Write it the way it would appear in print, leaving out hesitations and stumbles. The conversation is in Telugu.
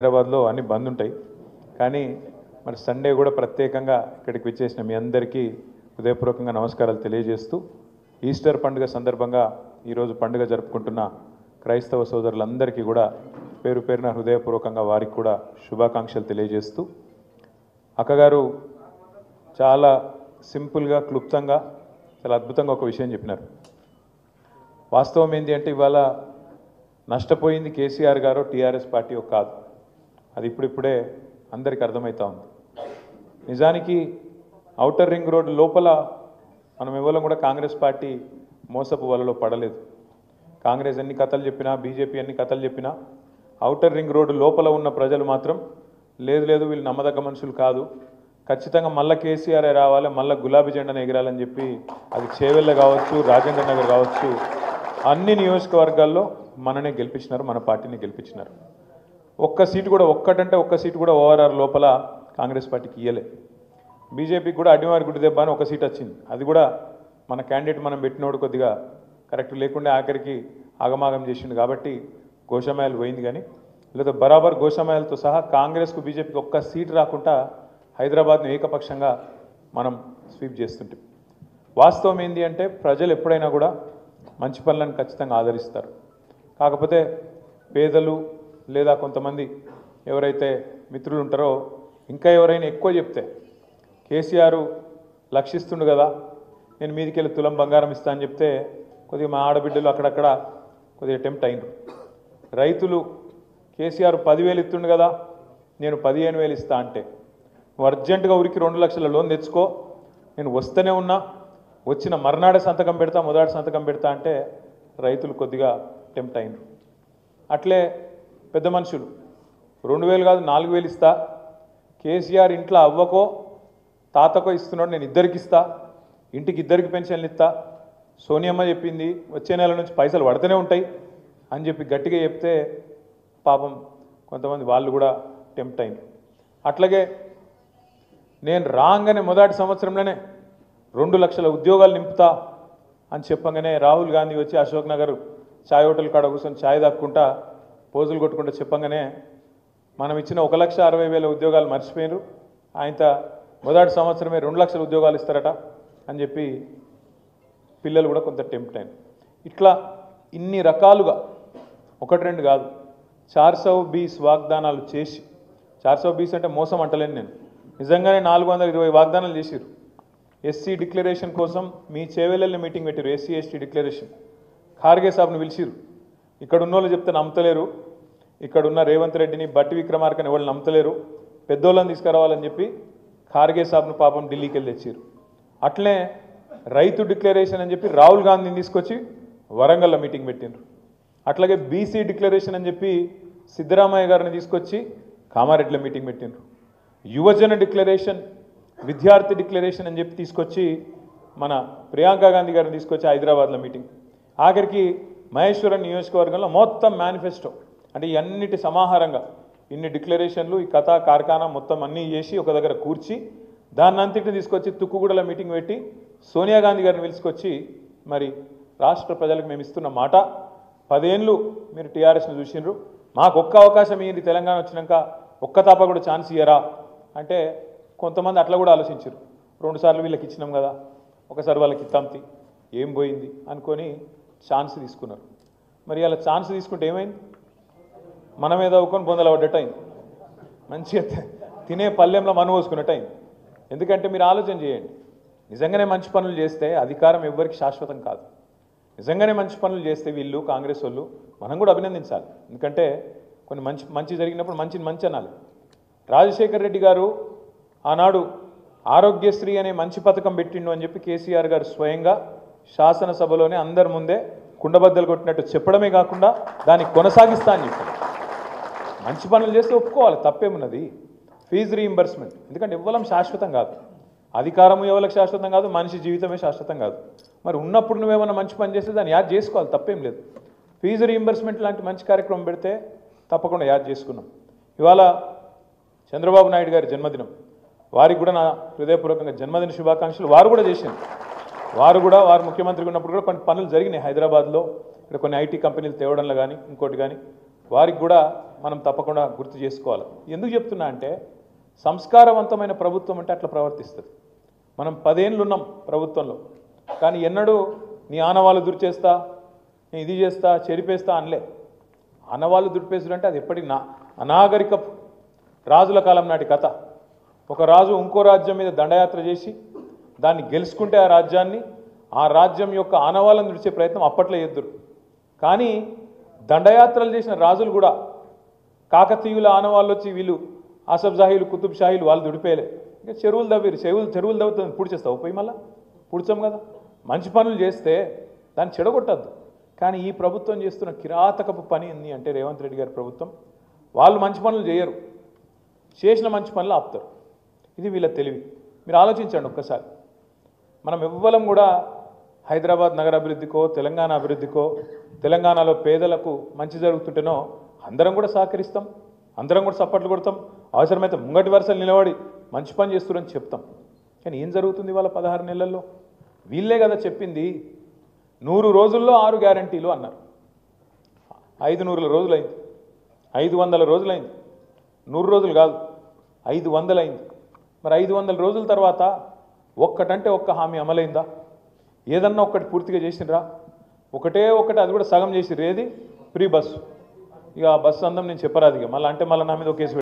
హైదరాబాద్లో అన్ని బంద్ ఉంటాయి కానీ మరి సండే కూడా ప్రత్యేకంగా ఇక్కడికి విచ్చేసిన మీ అందరికీ హృదయపూర్వకంగా నమస్కారాలు తెలియజేస్తూ ఈస్టర్ పండుగ సందర్భంగా ఈరోజు పండుగ జరుపుకుంటున్న క్రైస్తవ సోదరులందరికీ కూడా పేరు పేరున హృదయపూర్వకంగా వారికి కూడా శుభాకాంక్షలు తెలియజేస్తూ అక్కగారు చాలా సింపుల్గా క్లుప్తంగా చాలా అద్భుతంగా ఒక విషయం చెప్పినారు. వాస్తవం ఏంటి అంటే ఇవాళ నష్టపోయింది కేసీఆర్ గారు టీఆర్ఎస్ పార్టీ కాదు, అది ఇప్పుడిప్పుడే అందరికీ అర్థమవుతా ఉంది. నిజానికి ఔటర్ రింగ్ రోడ్ లోపల మనం ఎవరం కూడా కాంగ్రెస్ పార్టీ మోసపు వలలో పడలేదు. కాంగ్రెస్ ఎన్ని కథలు చెప్పినా, బీజేపీ ఎన్ని కథలు చెప్పినా ఔటర్ రింగ్ రోడ్డు లోపల ఉన్న ప్రజలు మాత్రం లేదు లేదు వీళ్ళు నమ్మదగ్గ మనుషులు కాదు, ఖచ్చితంగా మళ్ళీ కేసీఆర్ రావాలి, మళ్ళీ గులాబీ జెండాను ఎగిరాలని చెప్పి అది చేవెళ్ళ కావచ్చు, రాజేంద్ర నగర్ కావచ్చు, అన్ని నియోజకవర్గాల్లో మననే గెలిపించినారు, మన పార్టీని గెలిపించినారు. ఒక్క సీటు కూడా ఒక్క సీటు కూడా ఓఆర్ఆర్ లోపల కాంగ్రెస్ పార్టీకి ఇయ్యలే. బీజేపీకి కూడా అడ్డివారి గుడి దెబ్బ అని ఒక సీట్ వచ్చింది, అది కూడా మన క్యాండిడేట్ మనం పెట్టినోడు కొద్దిగా కరెక్ట్ లేకుండా ఆఖరికి ఆగమాగం చేసిండు కాబట్టి గోషామాయలు పోయింది. కానీ లేదా బరాబర్ గోషామాయలతో సహా కాంగ్రెస్కు బీజేపీకి ఒక్క సీటు రాకుండా హైదరాబాద్ను ఏకపక్షంగా మనం స్వీప్ చేస్తుంటాం. వాస్తవం ఏంటి అంటే ప్రజలు ఎప్పుడైనా కూడా మంచి పనులను ఖచ్చితంగా ఆదరిస్తారు. కాకపోతే పేదలు లేదా కొంతమంది ఎవరైతే మిత్రులు ఉంటారో ఇంకా ఎవరైనా ఎక్కువ చెప్తే కేసీఆర్ లక్షిస్తుండు కదా, నేను మీదికి వెళ్ళి తులం బంగారం ఇస్తా అని చెప్తే కొద్దిగా మా ఆడబిడ్డలు అక్కడక్కడ కొద్దిగా టెంప్ట్ అయినరు. రైతులు కేసీఆర్ 10,000 ఇస్తుండు కదా, నేను 15,000 ఇస్తా అంటే నువ్వు అర్జెంటుగా ఊరికి 2 లక్షల లోన్ తెచ్చుకో, నేను వస్తూనే ఉన్నా, వచ్చిన మర్నాడే సంతకం పెడతా, మొదటి సంతకం పెడతా అంటే రైతులు కొద్దిగా టెంప్ట్ అయినరు. అట్లే పెద్ద మనుషులు 2,000 కాదు 4,000 ఇస్తా, కేసీఆర్ ఇంట్లో అవ్వకో తాతకో ఇస్తున్నాడు, నేను ఇద్దరికి ఇస్తా, ఇంటికి ఇద్దరికి పెన్షన్లు ఇస్తా, సోనియమ్మ చెప్పింది వచ్చే నెల నుంచి పైసలు పడుతూనే ఉంటాయి అని చెప్పి గట్టిగా చెప్తే పాపం కొంతమంది వాళ్ళు కూడా టెంప్ట్ అయినారు. అట్లాగే నేను రాగానే మొదటి సంవత్సరంలోనే 2 లక్షల ఉద్యోగాలు నింపుతా అని చెప్పగానే రాహుల్ గాంధీ వచ్చి అశోక్ నగర్ ఛాయ్ హోటల్ కాడ కూర్చొని ఛాయ్ దాక్కుంటా పోజులు కొట్టుకుంటూ చెప్పగానే మనం ఇచ్చిన 1,60,000 ఉద్యోగాలు మర్చిపోయినారు, ఆయన మొదటి సంవత్సరమే 2 లక్షల ఉద్యోగాలు ఇస్తారట అని చెప్పి పిల్లలు కూడా కొంత టెంప్ట్ అయినారు. ఇట్లా ఇన్ని రకాలుగా 1-2 కాదు 420 వాగ్దానాలు చేసి, 420 అంటే మోసం అంటలేను నేను, నిజంగానే 420 వాగ్దానాలు చేసిరు. ఎస్సీ డిక్లరేషన్ కోసం మీ చేవెళ్ళని మీటింగ్ పెట్టారు, ఎస్సీ ఎస్టీ డిక్లరేషన్. ఖార్గే సాబ్ను పిలిచిరు, ఇక్కడ ఉన్న వాళ్ళు చెప్తే నమ్మతలేరు, ఇక్కడున్న రేవంత్ రెడ్డిని బట్టి విక్రమార్కని ఎవరు నమ్మతలేరు, పెద్దోళ్ళని తీసుకురావాలని చెప్పి ఖార్గే సాబ్ను పాపం ఢిల్లీకి వెళ్ళి తెచ్చిరు. అట్లే రైతు డిక్లరేషన్ అని చెప్పి రాహుల్ గాంధీని తీసుకొచ్చి వరంగల్లో మీటింగ్ పెట్టిండ్రు. అట్లాగే బీసీ డిక్లరేషన్ అని చెప్పి సిద్ధరామయ్య గారిని తీసుకొచ్చి కామారెడ్డిలో మీటింగ్ పెట్టిండ్రు. యువజన డిక్లరేషన్, విద్యార్థి డిక్లరేషన్ అని చెప్పి తీసుకొచ్చి మన ప్రియాంక గాంధీ గారిని తీసుకొచ్చి హైదరాబాద్లో మీటింగ్. ఆఖరికి మహేశ్వరం నియోజకవర్గంలో మొత్తం మేనిఫెస్టో అంటే ఈ అన్నిటి సమాహారంగా ఇన్ని డిక్లరేషన్లు, ఈ కథా కార్ఖానా మొత్తం అన్నీ చేసి ఒక దగ్గర కూర్చి దాన్నంతటిని తీసుకొచ్చి తుక్కుగూడలో మీటింగ్ పెట్టి సోనియా గాంధీ గారిని పిలుచుకొచ్చి మరి రాష్ట్ర ప్రజలకు మేము ఇస్తున్న మాట 10 ఏళ్ళు మీరు టీఆర్ఎస్ని చూసిండ్రు, మాకు ఒక్క అవకాశం ఇయ్యండి, తెలంగాణ వచ్చినాక ఒక్క తాప కూడా ఛాన్స్ ఇయ్యరా అంటే కొంతమంది అట్లా కూడా ఆలోచించారు. 2 సార్లు వీళ్ళకి ఇచ్చినాం కదా, ఒకసారి వాళ్ళకి ఇత్తాంతి ఏం పోయింది అనుకొని ఛాన్స్ తీసుకున్నారు. మరి అలా ఛాన్స్ తీసుకుంటే ఏమైంది, మన మీద అవ్వుకొని బొందలు పడ్డట్టు అయింది, మంచిగా తినే పల్లెంలో మను పోసుకున్నట్టు అయింది. ఎందుకంటే మీరు ఆలోచన చేయండి, నిజంగానే మంచి పనులు చేస్తే అధికారం ఎవ్వరికి శాశ్వతం కాదు. నిజంగానే మంచి పనులు చేస్తే వీళ్ళు కాంగ్రెస్ వాళ్ళు మనం కూడా అభినందించాలి. ఎందుకంటే కొన్ని మంచి జరిగినప్పుడు మంచి అనాలి. రాజశేఖర్ రెడ్డి గారు ఆనాడు ఆరోగ్యశ్రీ అనే మంచి పథకం పెట్టిండు అని చెప్పి కేసీఆర్ గారు స్వయంగా శాసనసభలోనే అందరి ముందే కుండబద్దలు కొట్టినట్టు చెప్పడమే కాకుండా దాన్ని కొనసాగిస్తా అని చెప్పారు. మంచి పనులు చేస్తే ఒప్పుకోవాలి, తప్పేమున్నది. ఫీజు రీయింబర్స్మెంట్, ఎందుకంటే ఇవ్వడం శాశ్వతం కాదు, అధికారము ఎవరికి శాశ్వతం కాదు, మనిషి జీవితమే శాశ్వతం కాదు. మరి ఉన్నప్పుడు నువ్వేమన్నా మంచి పని చేస్తే దాన్ని యాద్ చేసుకోవాలి, తప్పేం లేదు. ఫీజు రీయింబర్స్మెంట్ లాంటి మంచి కార్యక్రమం పెడితే తప్పకుండా యాద్ చేసుకున్నాం. ఇవాళ చంద్రబాబు నాయుడు గారి జన్మదినం, వారికి కూడా నా హృదయపూర్వకంగా జన్మదిన శుభాకాంక్షలు. వారు కూడా చేసింది, వారు ముఖ్యమంత్రిగా ఉన్నప్పుడు కూడా కొన్ని పనులు జరిగినాయి హైదరాబాద్లో. ఇక్కడ కొన్ని ఐటీ కంపెనీలు తేవడంలో కానీ ఇంకోటి కానీ వారికి కూడా మనం తప్పకుండా గుర్తు చేసుకోవాలి. ఎందుకు చెప్తున్నా అంటే సంస్కారవంతమైన ప్రభుత్వం అంటే అట్లా ప్రవర్తిస్తుంది. మనం 10 ఏళ్ళు ఉన్నాం ప్రభుత్వంలో, కానీ ఎన్నడూ నీ ఆనవాళ్ళు దుర్చేస్తా, నేను ఇది చేస్తా, చెరిపేస్తా అనలే. ఆనవాళ్ళు దుర్పేసుడు అంటే అది ఎప్పటి అనాగరిక రాజుల కాలం నాటి కథ. ఒక రాజు ఇంకో రాజ్యం మీద దండయాత్ర చేసి దాన్ని గెలుచుకుంటే ఆ రాజ్యం యొక్క ఆనవాళ్ళను దుడిచే ప్రయత్నం అప్పట్లో చేద్దురు. కానీ దండయాత్రలు చేసిన రాజులు కూడా కాకతీయుల ఆనవాళ్ళు వచ్చి వీళ్ళు ఆసఫ్ జాహీలు, కుతుబ్ షాహీలు వాళ్ళు దుడిపేయలే. ఇంకా చెరువులు తవ్విరు, చెరువులు తవ్వుతుంది పూడ్చేస్తావు పోయి మళ్ళీ పూడ్చాం కదా. మంచి పనులు చేస్తే దాన్ని చెడగొట్టద్దు. కానీ ఈ ప్రభుత్వం చేస్తున్న కిరాతకపు పని ఏంది అంటే రేవంత్ రెడ్డి గారి ప్రభుత్వం, వాళ్ళు మంచి పనులు చేయరు, చేసిన మంచి పనులు ఆపుతారు. ఇది వీళ్ళ తెలివి. మీరు ఆలోచించండి ఒక్కసారి. మనం ఎవ్వరం కూడా హైదరాబాద్ నగర అభివృద్ధికో తెలంగాణ అభివృద్ధికో తెలంగాణలో పేదలకు మంచి జరుగుతుంటేనో అందరం కూడా సహకరిస్తాం, అందరం కూడా సపోర్ట్లు కొడతాం, అవసరమైతే ముంగటి వరుసలు నిలబడి మంచి పని చేస్తున్నారని చెప్తాం. కానీ ఏం జరుగుతుంది వాళ్ళ 16 నెలల్లో? వీళ్ళే కదా చెప్పింది 100 రోజుల్లో 6 గ్యారంటీలు అన్నారు. 500 రోజులైంది, 500 రోజులైంది, 100 రోజులు కాదు 500 అయింది. మరి 500 రోజుల తర్వాత ఒక్కటంటే ఒక్క హామీ అమలైందా? ఏదన్నా ఒక్కటి పూర్తిగా చేసినరా? ఒకటే ఒకటి, అది కూడా సగం చేసిర్రు. ఏది? Free bus. ఇక ఆ బస్సు అందం నేను చెప్పరాదు. ఇక మళ్ళీ అంటే మళ్ళీ నా మీద ఒక కేసు